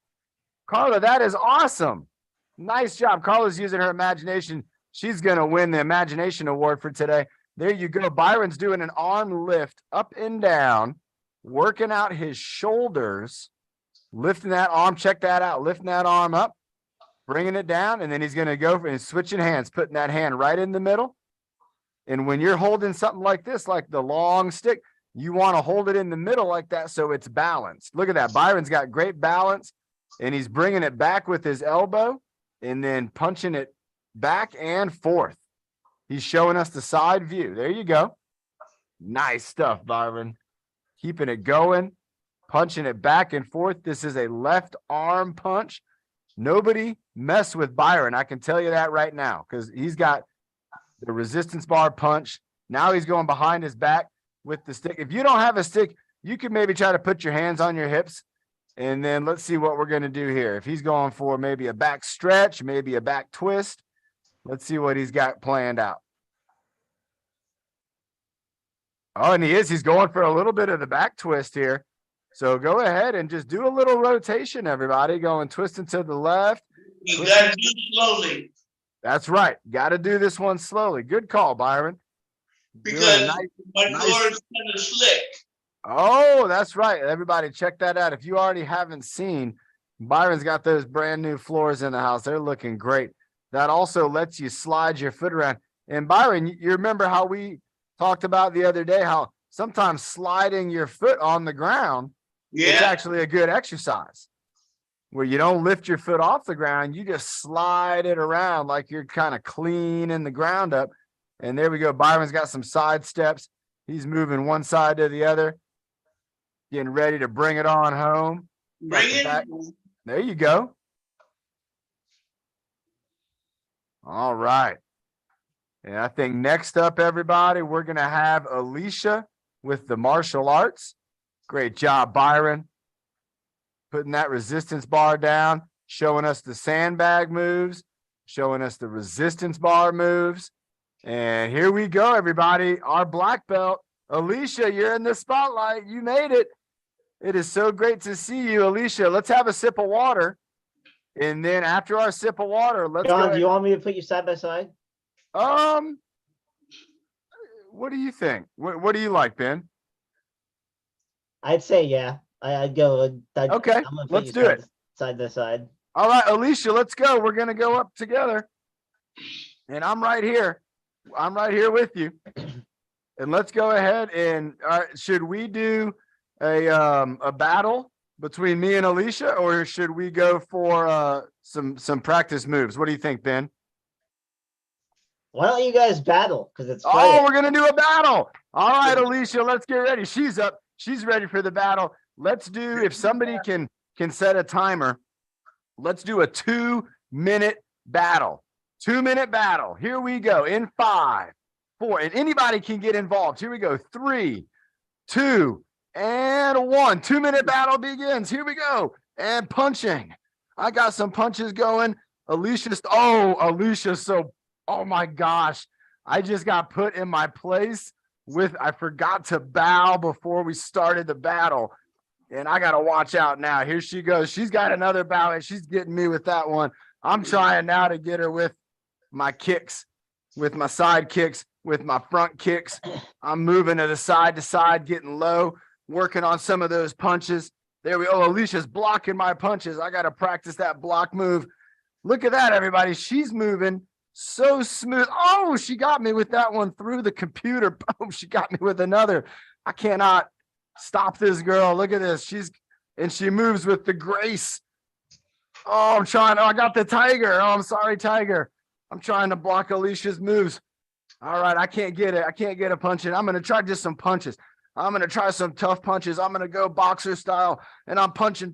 Speaker 1: Carla, that is awesome. Nice job. Carla's using her imagination. She's going to win the imagination award for today. There you go. Byron's doing an arm lift up and down, working out his shoulders, lifting that arm. Check that out. Lifting that arm up, bringing it down, and then he's going to go and switching hands, putting that hand right in the middle. And when you're holding something like this, like the long stick, you want to hold it in the middle like that so it's balanced. Look at that. Byron's got great balance, and he's bringing it back with his elbow and then punching it back and forth. He's showing us the side view. There you go. Nice stuff, Byron. Keeping it going, punching it back and forth. This is a left arm punch. Nobody mess with Byron. I can tell you that right now because he's got the resistance bar punch. Now he's going behind his back with the stick. If you don't have a stick, you could maybe try to put your hands on your hips. And then let's see what we're going to do here. If he's going for maybe a back stretch, maybe a back twist, let's see what he's got planned out. Oh, and he is. He's going for a little bit of the back twist here. So go ahead and just do a little rotation, everybody. Going twisting to the left.
Speaker 8: You gotta do it slowly
Speaker 1: That's right. Got to do this one slowly. Good call, Byron. Doing a
Speaker 8: because
Speaker 1: nice-
Speaker 8: my
Speaker 1: nice-
Speaker 8: floor is kind of slick.
Speaker 1: Oh, that's right. Everybody check that out. If you already haven't seen, Byron's got those brand new floors in the house. They're looking great. That also lets you slide your foot around. And Byron, you remember how we talked about the other day, how sometimes sliding your foot on the ground is
Speaker 8: Yeah,
Speaker 1: actually a good exercise where you don't lift your foot off the ground. You just slide it around like you're kind of cleaning the ground up. And there we go. Byron's got some side steps. He's moving one side to the other, getting ready to bring it on home.
Speaker 8: bring
Speaker 1: the
Speaker 8: it.
Speaker 1: back. There you go. All right. And I think next up, everybody, we're going to have Alicia with the martial arts. Great job, Byron. Putting that resistance bar down, showing us the sandbag moves, showing us the resistance bar moves. And here we go, everybody. Our black belt, Alicia, you're in the spotlight. You made it. It is so great to see you, Alicia. Let's have a sip of water. And then after our sip of water, let's
Speaker 7: John,
Speaker 1: go.
Speaker 7: do you want me to put you side by side?
Speaker 1: What do you think? What do you like, Ben?
Speaker 7: I'd say yeah. I'd go.
Speaker 1: Okay,
Speaker 7: I'm gonna put
Speaker 1: let's
Speaker 7: you
Speaker 1: do it.
Speaker 7: side by side.
Speaker 1: All right, Alicia, let's go. We're gonna go up together. And I'm right here. I'm right here with you. And let's go ahead and should we do a battle between me and Alicia, or should we go for some practice moves? What do you think, Ben?
Speaker 7: Why don't you guys battle? Because it's
Speaker 1: Oh,
Speaker 7: fun.
Speaker 1: we're gonna do a battle. All right, Alicia, let's get ready. She's up. She's ready for the battle. Let's do, if somebody can set a timer, let's do a 2-minute battle. 2-minute battle. Here we go. In 5, 4, and anybody can get involved. Here we go. 3, 2, and 1. 2-minute battle begins. Here we go. And punching. I got some punches going. Alicia's, oh my gosh. I just got put in my place I forgot to bow before we started the battle. And I got to watch out now. Here she goes. She's got another bow and she's getting me with that one. I'm trying now to get her with my kicks, with my side kicks, with my front kicks. I'm moving to side, getting low, working on some of those punches. There we go. Alicia's blocking my punches. I got to practice that block move. Look at that, everybody. She's moving so smooth. Oh, she got me with that one through the computer. Boom, she got me with another. I cannot stop this girl. Look at this. She moves with the grace. Oh, I'm trying. Oh, I got the tiger. Oh, I'm sorry, tiger. I'm trying to block Alicia's moves. All right, I can't get it. I can't get a punch in. I'm going to try just some punches. I'm going to try some tough punches. I'm going to go boxer style, and I'm punching.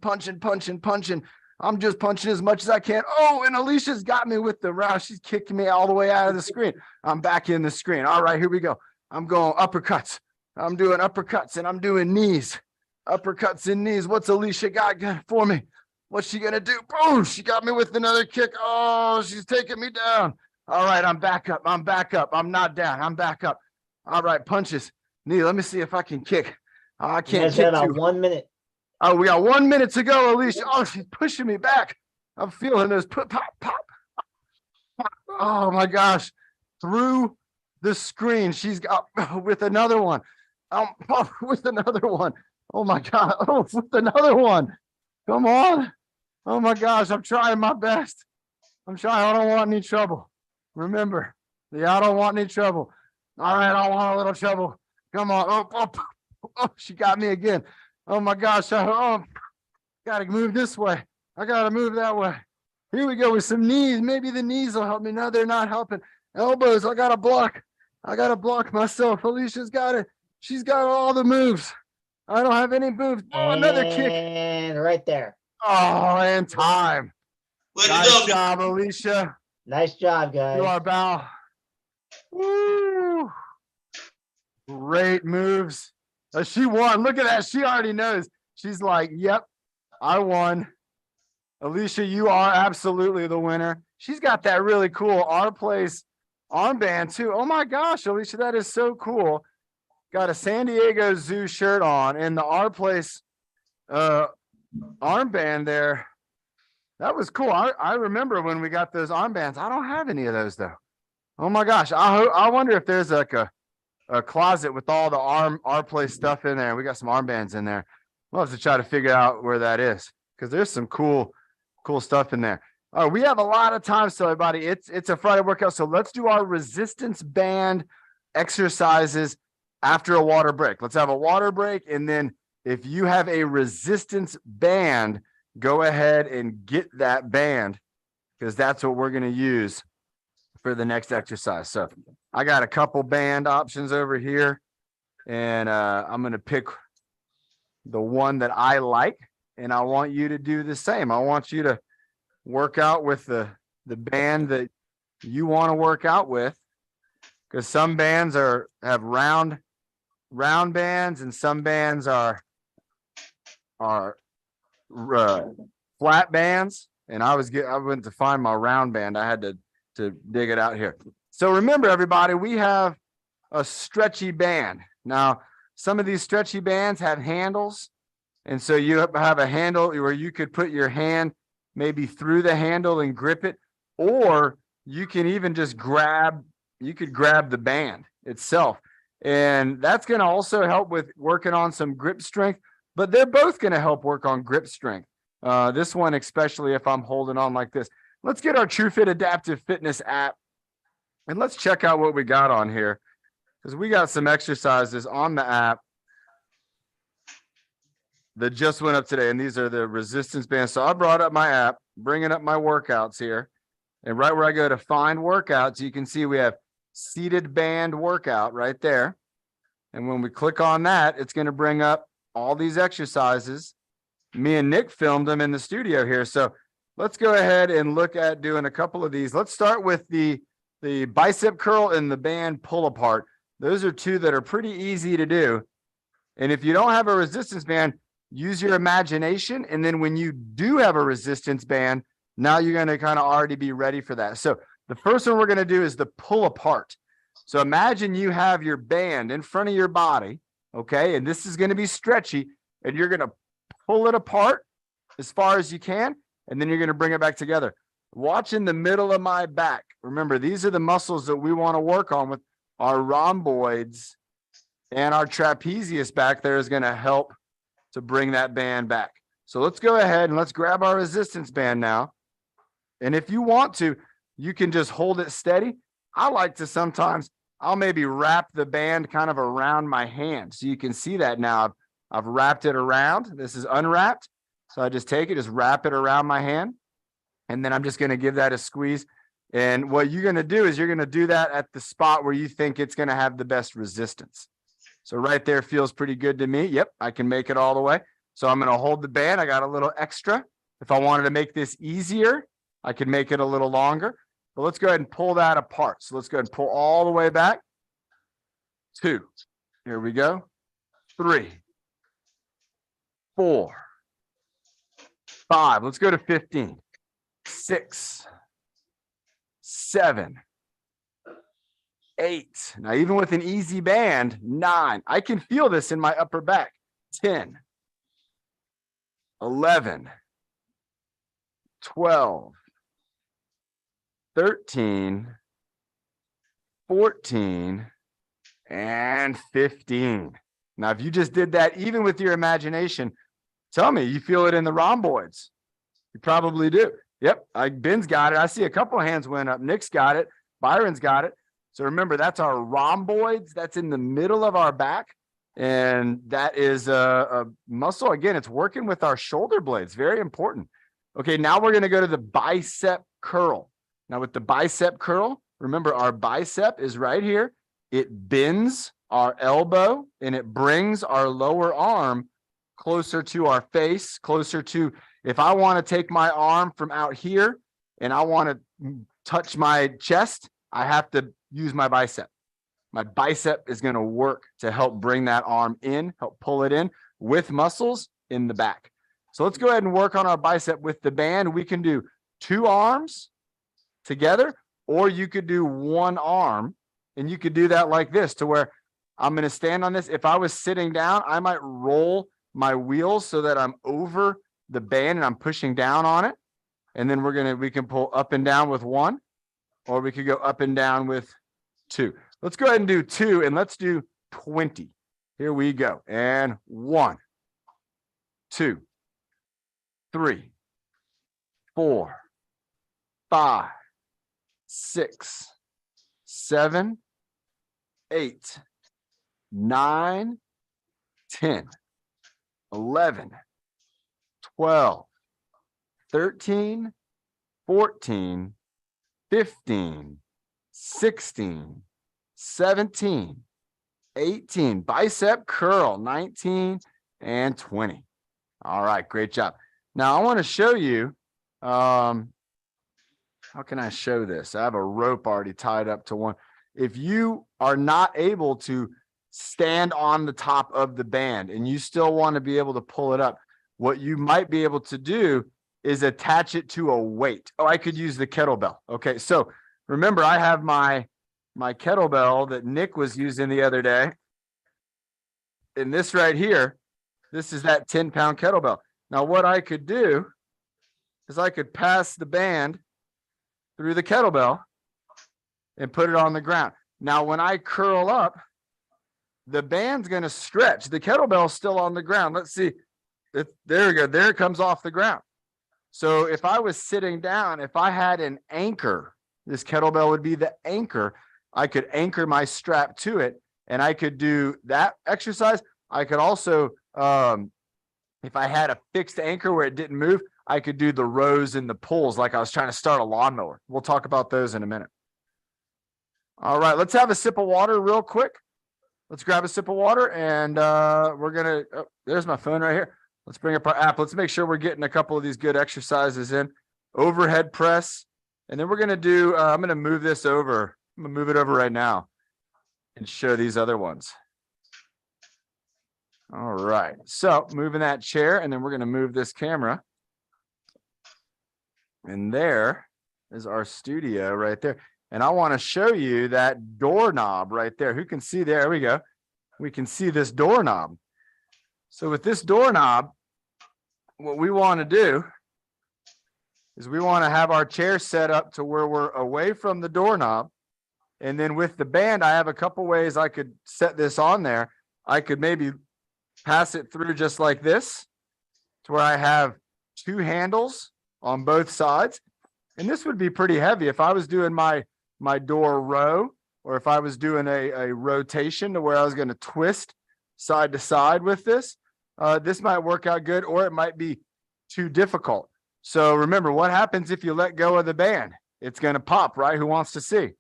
Speaker 1: I'm just punching as much as I can. Oh, and Alicia's got me with the round. She's kicking me all the way out of the screen. I'm back in the screen. All right, here we go. I'm going uppercuts. I'm doing uppercuts, and I'm doing knees. Uppercuts and knees. What's Alicia got for me? What's she going to do? Boom, she got me with another kick. Oh, she's taking me down. All right, I'm back up. I'm not down. I'm back up. All right, punches. Knee, let me see if I can kick. Oh, I can't kick
Speaker 7: about
Speaker 1: too.
Speaker 7: 1 minute.
Speaker 1: Oh, we got 1 minute to go, Alicia. Oh, she's pushing me back. I'm feeling this pop, pop. Oh my gosh. Through the screen. She's got with another one. With another one. Oh my God. Oh, with another one. Come on. Oh my gosh. I'm trying my best. I'm trying. I don't want any trouble. Remember, I don't want any trouble. All right. I don't want a little trouble. Come on. Oh, she got me again. Oh my gosh. Gotta move this way. I gotta move that way. Here we go with some knees. Maybe the knees will help me. No, they're not helping. Elbows. I gotta block myself. Alicia's got it. She's got all the moves. I don't have any moves. Oh, another kick.
Speaker 7: And right there.
Speaker 1: Oh, and time.
Speaker 8: Way to
Speaker 1: Nice
Speaker 8: go.
Speaker 1: job, Alicia.
Speaker 7: Nice job, guys.
Speaker 1: Do our bow. Woo. Great moves. She won. Look at that. She already knows. She's like, yep, I won. Alicia, you are absolutely the winner. She's got that really cool Our Place armband too. Oh my gosh, Alicia, that is so cool. got a San Diego Zoo shirt on and the Our Place armband there. That was cool. I remember when we got those armbands. I don't have any of those though. Oh my gosh. I wonder if there's like a closet with all the Our Place stuff in there. We got some armbands in there. We'll have to try to figure out where that is because there's some cool stuff in there. We have a lot of time, so everybody, it's a Friday workout. So let's do our resistance band exercises after a water break. Let's have a water break. And then if you have a resistance band, go ahead and get that band because that's what we're going to use for the next exercise. So I got a couple band options over here and I'm going to pick the one that I like. And I want you to do the same. I want you to work out with the band that you want to work out with, because some bands have round bands and some bands are flat bands. And I went to find my round band. I had to dig it out here. So remember, everybody, we have a stretchy band. Now, some of these stretchy bands have handles. And so you have a handle where you could put your hand maybe through the handle and grip it, or you can even just grab the band itself. And that's going to also help with working on some grip strength, but they're both going to help work on grip strength. This one, especially if I'm holding on like this. Let's get our TruFit Adaptive Fitness app and let's check out what we got on here, because we got some exercises on the app that just went up today, and these are the resistance bands. So I brought up my app, bringing up my workouts here, and right where I go to find workouts, you can see we have seated band workout right there. And when we click on that, it's going to bring up all these exercises. Me and Nick filmed them in the studio here. So let's go ahead and look at doing a couple of these. Let's start with the bicep curl and the band pull apart. Those are two that are pretty easy to do. And if you don't have a resistance band, use your imagination. And then when you do have a resistance band, now you're going to kind of already be ready for that. So the first one we're going to do is the pull apart. So imagine you have your band in front of your body. Okay. And this is going to be stretchy, and you're going to pull it apart as far as you can. And then you're going to bring it back together. Watch in the middle of my back. Remember, these are the muscles that we want to work on with our rhomboids, and our trapezius back there is going to help to bring that band back. So let's go ahead and let's grab our resistance band now. And if you want to, you can just hold it steady. I like to sometimes, I'll maybe wrap the band kind of around my hand. So you can see that now. I've wrapped it around. This is unwrapped. So I just take it, just wrap it around my hand. And then I'm just going to give that a squeeze. And what you're going to do is you're going to do that at the spot where you think it's going to have the best resistance. So right there feels pretty good to me. Yep, I can make it all the way. So I'm going to hold the band. I got a little extra. If I wanted to make this easier, I could make it a little longer. But let's go ahead and pull that apart. So let's go ahead and pull all the way back. 2. Here we go. 3. 4. 5. Let's go to 15. 6. 7. 8. Now, even with an easy band, 9. I can feel this in my upper back. 10. 11. 12. 13. 14. And 15. Now, if you just did that, even with your imagination, tell me, you feel it in the rhomboids. You probably do. Yep, Ben's got it. I see a couple of hands went up. Nick's got it. Byron's got it. So remember, that's our rhomboids. That's in the middle of our back. And that is a muscle. Again, it's working with our shoulder blades. Very important. Okay, now we're going to go to the bicep curl. Now with the bicep curl, remember our bicep is right here. It bends our elbow and it brings our lower arm closer to our face, closer to, if I want to take my arm from out here and I want to touch my chest, I have to use my bicep. My bicep is going to work to help bring that arm in, help pull it in with muscles in the back. So let's go ahead and work on our bicep with the band. We can do 2 arms together, or you could do 1 arm, and you could do that like this, to where I'm going to stand on this. If I was sitting down, I might roll my wheels so that I'm over the band and I'm pushing down on it. And then we can pull up and down with 1, or we could go up and down with 2. Let's go ahead and do 2, and let's do 20. Here we go. And 1, 2, 3, 4, 5, 6, 7, 8, 9, 10, 11, 12, 13, 14, 15, 16, 17, 18, bicep curl, 19, and 20. All right, great job. Now I want to show you, how can I show this? I have a rope already tied up to one. If you are not able to stand on the top of the band and you still want to be able to pull it up, what you might be able to do is attach it to a weight. Oh, I could use the kettlebell. Okay, so remember, I have my kettlebell that Nick was using the other day. And this right here, this is that 10-pound kettlebell. Now, what I could do is I could pass the band through the kettlebell and put it on the ground. Now, when I curl up, the band's going to stretch. The kettlebell's still on the ground. Let's see. There we go. There it comes off the ground. So if I was sitting down, if I had an anchor, this kettlebell would be the anchor. I could anchor my strap to it, and I could do that exercise. I could also, if I had a fixed anchor where it didn't move, I could do the rows and the pulls like I was trying to start a lawnmower. We'll talk about those in a minute. All right, let's have a sip of water real quick. Let's grab a sip of water, and we're going to, there's my phone right here. Let's bring up our app. Let's make sure we're getting a couple of these good exercises in. Overhead press. And then we're going to do, I'm going to move this over. I'm going to move it over right now and show these other ones. All right. So moving that chair, and then we're going to move this camera. And there is our studio right there. And I want to show you that doorknob right there. Who can see there? There we go. We can see this doorknob. So with this doorknob, what we want to do is we want to have our chair set up to where we're away from the doorknob. And then with the band, I have a couple ways I could set this on there. I could maybe pass it through just like this to where I have 2 handles on both sides. And this would be pretty heavy if I was doing my door row, or if I was doing a rotation to where I was going to twist side to side with this. This might work out good, or it might be too difficult. So remember, what happens if you let go of the band? It's going to pop, right? Who wants to see?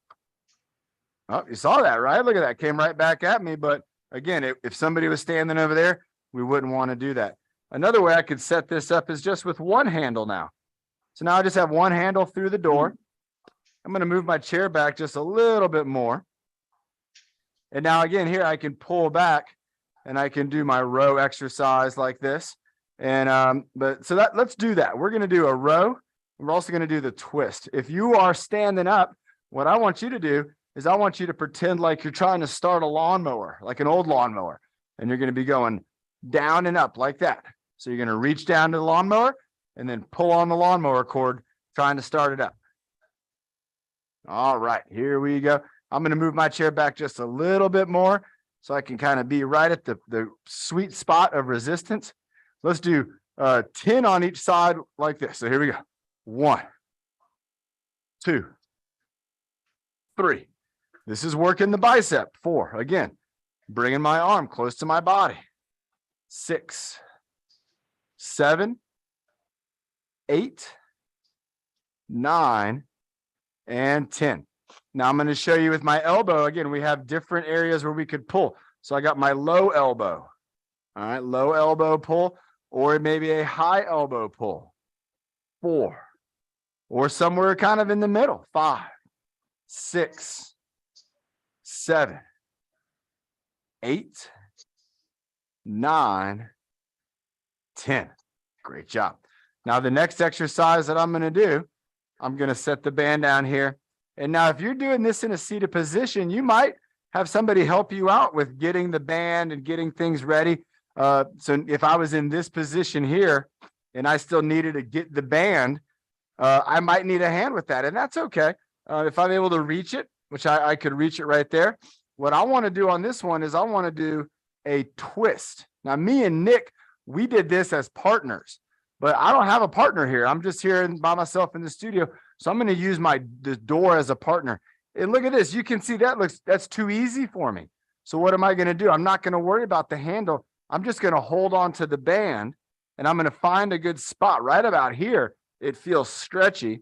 Speaker 1: Oh, you saw that, right? Look at that. Came right back at me. But again, if somebody was standing over there, we wouldn't want to do that. Another way I could set this up is just with one handle now. So now I just have one handle through the door. I'm going to move my chair back just a little bit more. And now again, here I can pull back and I can do my row exercise like this. And let's do that. We're going to do a row. We're also going to do the twist. If you are standing up, what I want you to do is I want you to pretend like you're trying to start a lawnmower, like an old lawnmower. And you're going to be going down and up like that. So you're going to reach down to the lawnmower and then pull on the lawnmower cord, trying to start it up. All right, here we go. I'm going to move my chair back just a little bit more so I can kind of be right at the sweet spot of resistance. Let's do 10 on each side like this. So here we go. 1, 2, 3. This is working the bicep. 4. Again, bringing my arm close to my body. 6, 7, 8, 9, and 10. Now I'm going to show you with my elbow. Again, we have different areas where we could pull. So I got my low elbow. All right, low elbow pull, or maybe a high elbow pull. 4, or somewhere kind of in the middle. 5, 6, 7, 8, 9, 10. Great job. Now the next exercise that I'm going to do, I'm going to set the band down here. And now if you're doing this in a seated position, you might have somebody help you out with getting the band and getting things ready. So if I was in this position here and I still needed to get the band, I might need a hand with that, and that's okay. If I'm able to reach it, which I could reach it right there. What I want to do on this one is I want to do a twist. Now, me and Nick, we did this as partners, but I don't have a partner here. I'm just here by myself in the studio. So I'm going to use the door as a partner. And look at this. You can see that's too easy for me. So what am I going to do? I'm not going to worry about the handle. I'm just going to hold on to the band, and I'm going to find a good spot right about here. It feels stretchy.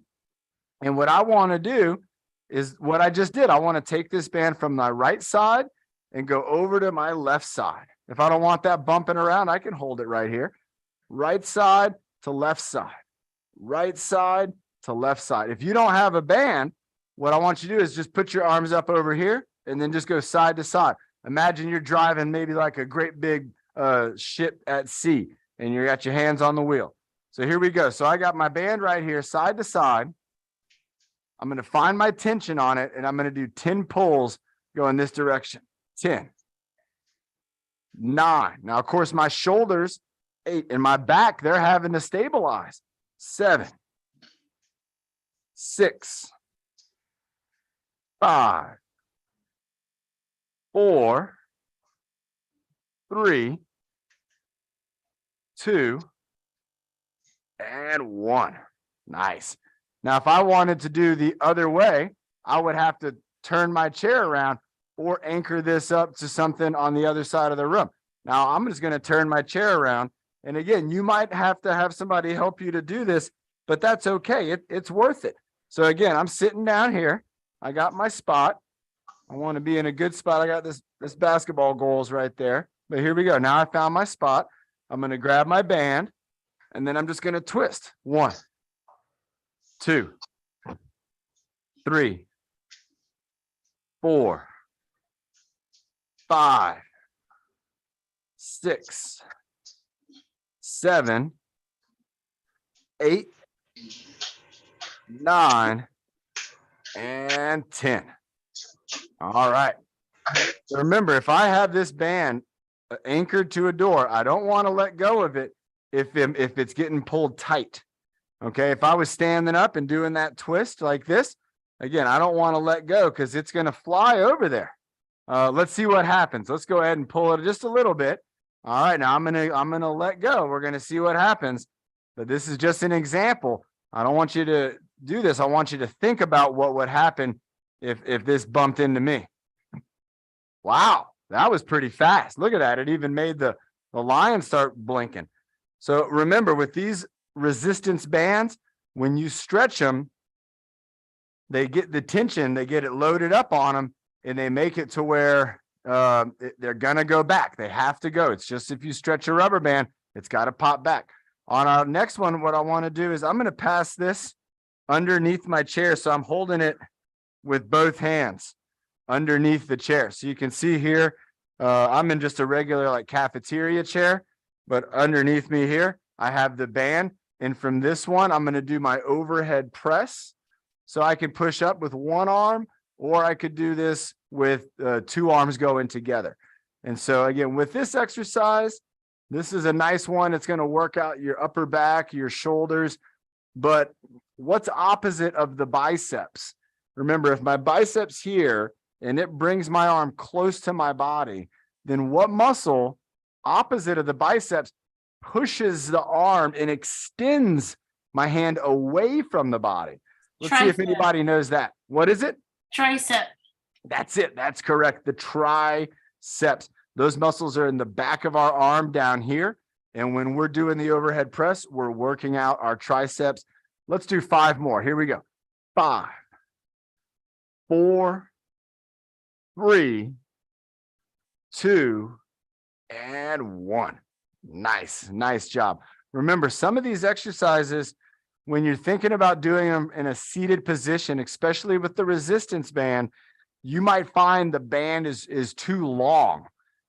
Speaker 1: And what I want to do is what I just did. I want to take this band from my right side and go over to my left side. If I don't want that bumping around, I can hold it right here. Right side to left side. Right side to left side. If you don't have a band, what I want you to do is just put your arms up over here and then just go side to side. Imagine you're driving maybe like a great big ship at sea and you got your hands on the wheel. So here we go. So I got my band right here, side to side. I'm going to find my tension on it, and I'm going to do 10 pulls going this direction. 10, 9. Now, of course, my shoulders, 8, and my back, they're having to stabilize. 7, 6, 5, 4, 3, 2, and 1. Nice. Now, if I wanted to do the other way, I would have to turn my chair around or anchor this up to something on the other side of the room. Now, I'm just going to turn my chair around. And again, you might have to have somebody help you to do this, but that's okay. It's worth it. So again, I'm sitting down here. I got my spot. I want to be in a good spot. I got this basketball goals right there. But here we go. Now I found my spot. I'm going to grab my band, and then I'm just going to twist. 1, 2, 3, 4, 5, 6, 7, 8, 9, and 10. All right. So remember, if I have this band anchored to a door, I don't want to let go of it if it's getting pulled tight. Okay, if I was standing up and doing that twist like this, again, I don't want to let go because it's going to fly over there. Let's see what happens. Let's go ahead and pull it just a little bit. All right, now I'm gonna let go. We're gonna see what happens. But this is just an example. I don't want you to do this. I want you to think about what would happen if this bumped into me. Wow, that was pretty fast. Look at that. It even made the line start blinking. So remember, with these resistance bands, when you stretch them, they get the tension, they get it loaded up on them, and they make it to where they're gonna go back. They have to go. It's just if you stretch a rubber band, it's got to pop back. On our next one, what I want to do is I'm going to pass this underneath my chair. So I'm holding it with both hands underneath the chair. So you can see here, I'm in just a regular like cafeteria chair, but underneath me here, I have the band. And from this one, I'm going to do my overhead press. So I can push up with one arm, or I could do this with 2 arms going together. And so again, with this exercise, this is a nice one. It's going to work out your upper back, your shoulders. But what's opposite of the biceps? Remember, if my biceps here and it brings my arm close to my body, then what muscle opposite of the biceps pushes the arm and extends my hand away from the body? Let's see if anybody knows that. What is it?
Speaker 2: Tricep.
Speaker 1: That's it. That's correct. The triceps. Those muscles are in the back of our arm down here. And when we're doing the overhead press, we're working out our triceps. Let's do 5 more. Here we go. 5, 4, 3, 2, and 1. Nice. Nice job. Remember, some of these exercises, when you're thinking about doing them in a seated position, especially with the resistance band, you might find the band is too long.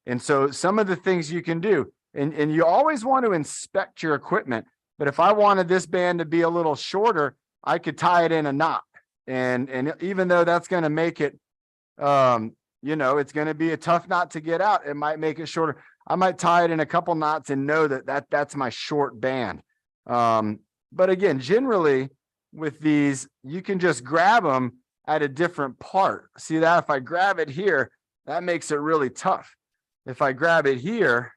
Speaker 1: And so some of the things you can do, and you always want to inspect your equipment, but if I wanted this band to be a little shorter, I could tie it in a knot. And even though that's going to make it, you know, it's going to be a tough knot to get out. It might make it shorter. I might tie it in a couple knots and know that's my short band. But again, generally with these, you can just grab them at a different part. See that? If I grab it here, that makes it really tough. If I grab it here,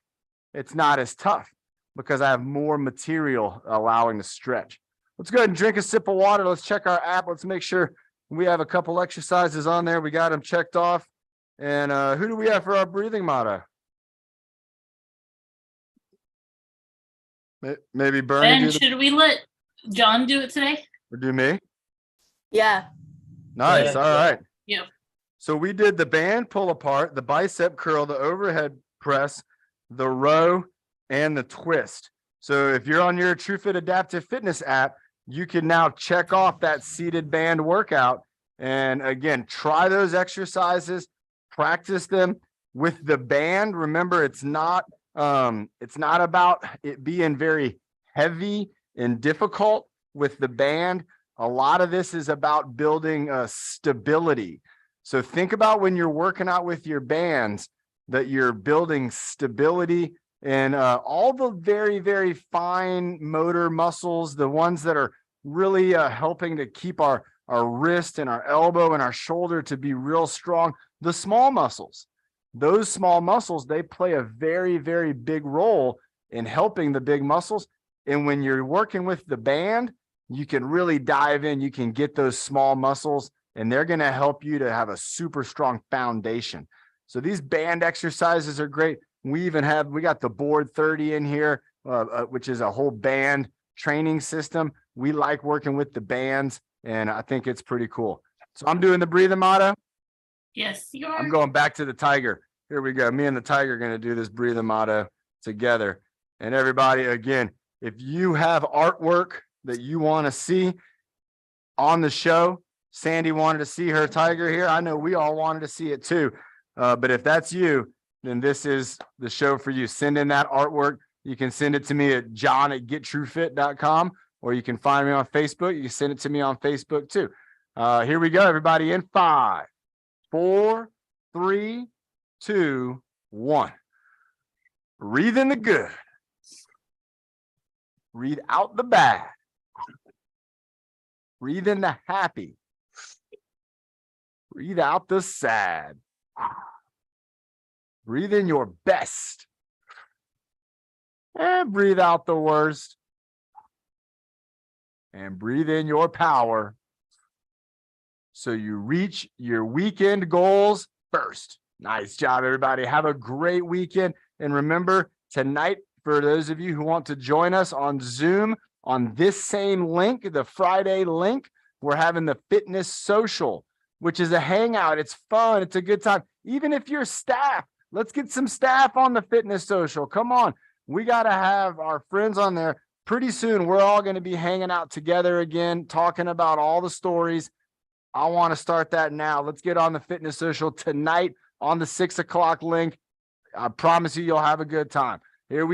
Speaker 1: it's not as tough because I have more material allowing to stretch. Let's go ahead and drink a sip of water. Let's check our app. Let's make sure we have a couple exercises on there. We got them checked off. And who do we have for our breathing motto? Maybe Bernie.
Speaker 2: Ben, should we let John do it today?
Speaker 1: Or do me?
Speaker 6: Yeah.
Speaker 1: Nice.
Speaker 7: Yeah.
Speaker 1: All right.
Speaker 2: Yeah.
Speaker 1: So we did the band pull apart, the bicep curl, the overhead press, the row, and the twist. So if you're on your TruFit Adaptive Fitness app, you can now check off that seated band workout. And again, try those exercises, practice them with the band. Remember, it's not about it being very heavy and difficult with the band. A lot of this is about building stability. So think about when you're working out with your bands that you're building stability and all the very, very fine motor muscles, the ones that are really helping to keep our wrist and our elbow and our shoulder to be real strong. The small muscles, those small muscles, they play a very, very big role in helping the big muscles. And when you're working with the band, you can really dive in. You can get those small muscles and they're going to help you to have a super strong foundation. So these band exercises are great. We got the board 30 in here, which is a whole band training system. We like working with the bands and I think it's pretty cool. So I'm doing the breathing motto.
Speaker 2: Yes, you are.
Speaker 1: I'm going back to the tiger. Here we go. Me and the tiger are going to do this breathing motto together. And everybody, again, if you have artwork that you want to see on the show, Sandy wanted to see her tiger here. I know we all wanted to see it too. But if that's you, then this is the show for you. Send in that artwork. You can send it to me at john@gettrufit.com, or you can find me on Facebook. You can send it to me on Facebook too. Here we go, everybody, in 5, 4, 3, 2, 1. Breathe in the good. Breathe out the bad. Breathe in the happy. Breathe out the sad. Breathe in your best. And breathe out the worst. And breathe in your power. So you reach your weekend goals first. Nice job, everybody. Have a great weekend. And remember, tonight, for those of you who want to join us on Zoom, on this same link, the Friday link, we're having the Fitness Social, which is a hangout. It's fun. It's a good time. Even if you're staff, let's get some staff on the Fitness Social. Come on. We got to have our friends on there. Pretty soon, we're all going to be hanging out together again, talking about all the stories. I want to start that now. Let's get on the Fitness Social tonight on the 6 o'clock link. I promise you'll have a good time.